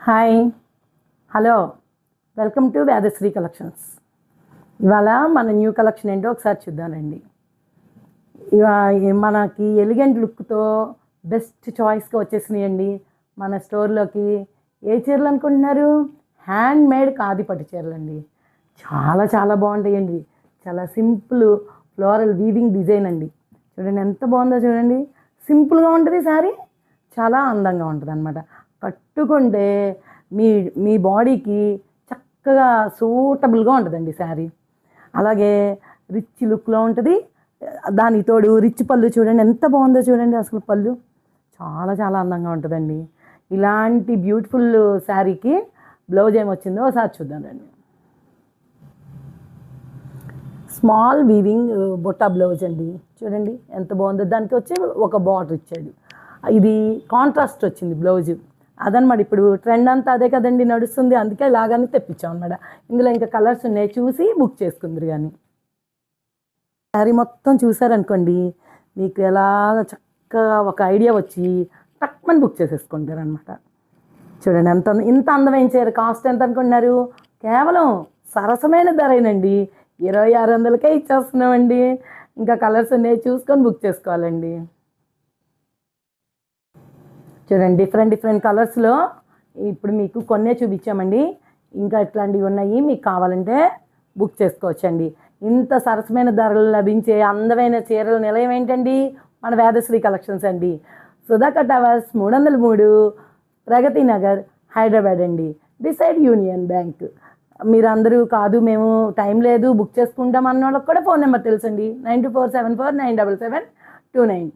Hi, hello, welcome to Vedasri collections. ఇవాళ మన new collection ఏంటో ఒకసారి చూద్దామండి. మనకి ఎలిగెంట్ లుక్తో బెస్ట్ చాయిస్గా వచ్చేసినాయండి మన స్టోర్లోకి. ఏ చీరలు అనుకుంటున్నారు? హ్యాండ్ మేడ్ ఖాదీ పట్టు చీరలు అండి. చాలా చాలా బాగుంటాయండి. చాలా సింపుల్ ఫ్లోరల్ వీవింగ్ డిజైన్ అండి. చూడండి ఎంత బాగుందో చూడండి. సింపుల్గా ఉంటుంది శారీ, చాలా అందంగా ఉంటుంది అనమాట. కట్టుకుంటే మీ మీ బాడీకి చక్కగా సూటబుల్గా ఉంటుందండి శారీ. అలాగే రిచ్ లుక్లో ఉంటుంది. దానికి తోడు రిచ్ పళ్ళు చూడండి ఎంత బాగుందో చూడండి. అసలు పళ్ళు చాలా చాలా అందంగా ఉంటుందండి. ఇలాంటి బ్యూటిఫుల్ శారీకి బ్లౌజ్ ఏమొచ్చిందో ఒకసారి చూద్దామండి. స్మాల్ వీవింగ్ బొట్టా బ్లౌజ్ అండి. చూడండి ఎంత బాగుందో. దానికి వచ్చి ఒక బార్డర్ ఇచ్చాడు. ఇది కాంట్రాస్ట్ వచ్చింది బ్లౌజ్. అదనమాట ఇప్పుడు ట్రెండ్ అంతా అదే కదండి నడుస్తుంది. అందుకే ఇలాగానే తెప్పించాం అనమాట. ఇందులో ఇంకా కలర్స్ ఉన్నాయి, చూసి బుక్ చేసుకుందరు. కానీ శారీ మొత్తం చూసారనుకోండి, మీకు ఎలాగ చక్కగా ఒక ఐడియా వచ్చి తక్కువని బుక్ చేసేసుకుంటారు అనమాట. చూడండి ఇంత అందమైన చీర కాస్ట్ ఎంత అనుకుంటున్నారు? కేవలం సరసమైన ధరేనండి. 2600కే ఇచ్చేస్తున్నామండి. ఇంకా కలర్స్ ఉన్నాయి, చూసుకొని బుక్ చేసుకోవాలండి. చూడండి డిఫరెంట్ కలర్స్లో ఇప్పుడు మీకు కొన్నే చూపించామండి. ఇంకా ఇట్లాంటివి ఉన్నాయి, మీకు కావాలంటే బుక్ చేసుకోవచ్చండి. ఇంత సరసమైన ధరలు లభించే అందమైన చీరల నిలయం ఏంటండి? మన వేదశ్రీ కలెక్షన్స్ అండి. సుధాకర్ టవర్స్ 303, ప్రగతి నగర్, హైదరాబాద్ అండి, బిసైడ్ యూనియన్ బ్యాంక్. మీరందరూ కాదు మేము టైం లేదు బుక్ చేసుకుంటాం అన్న వాళ్ళకి కూడా ఫోన్ నెంబర్ తెలుసండి, 9247497729.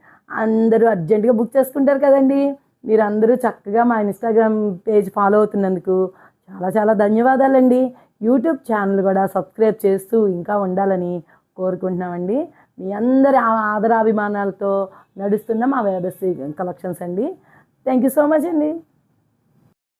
అందరూ అర్జెంటుగా బుక్ చేసుకుంటారు కదండి. మీరందరూ చక్కగా మా ఇన్స్టాగ్రామ్ పేజ్ ఫాలో అవుతున్నందుకు చాలా చాలా ధన్యవాదాలండి. యూట్యూబ్ ఛానల్ కూడా సబ్స్క్రైబ్ చేస్తూ ఇంకా ఉండాలని కోరుకుంటున్నామండి. మీ అందరి ఆదరాభిమానాలతో నడుస్తున్న మా వేదశ్రీ కలెక్షన్స్ అండి. థ్యాంక్ యూ సో మచ్ అండి.